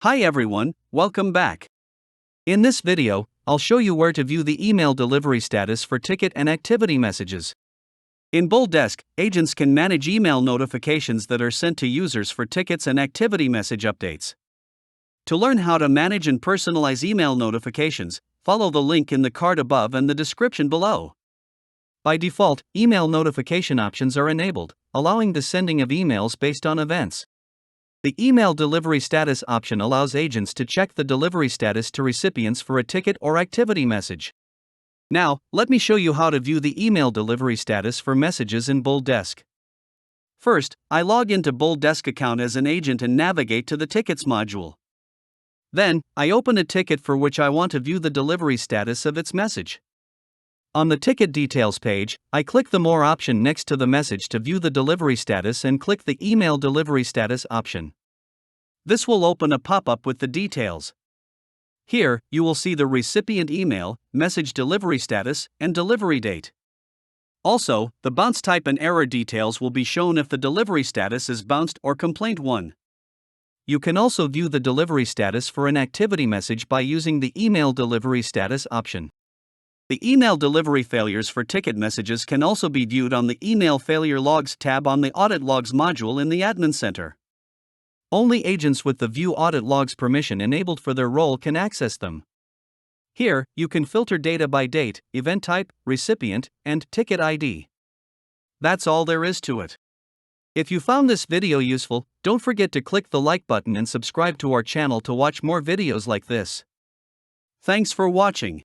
Hi everyone, welcome back. In this video, I'll show you where to view the email delivery status for ticket and activity messages. In BoldDesk, agents can manage email notifications that are sent to users for tickets and activity message updates. To learn how to manage and personalize email notifications, follow the link in the card above and the description below. By default, email notification options are enabled, allowing the sending of emails based on events. The email delivery status option allows agents to check the delivery status to recipients for a ticket or activity message. Now, let me show you how to view the email delivery status for messages in BoldDesk. First, I log into BoldDesk account as an agent and navigate to the Tickets module. Then, I open a ticket for which I want to view the delivery status of its message. On the ticket details page, I click the More option next to the message to view the delivery status and click the Email Delivery Status option. This will open a pop-up with the details. Here, you will see the recipient email, message delivery status, and delivery date. Also, the bounce type and error details will be shown if the delivery status is bounced or complaint 1. You can also view the delivery status for an activity message by using the Email Delivery Status option. The email delivery failures for ticket messages can also be viewed on the Email Failure Logs tab on the Audit Logs module in the Admin Center. Only agents with the View Audit Logs permission enabled for their role can access them. Here, you can filter data by date, event type, recipient, and ticket ID. That's all there is to it. If you found this video useful, don't forget to click the like button and subscribe to our channel to watch more videos like this. Thanks for watching.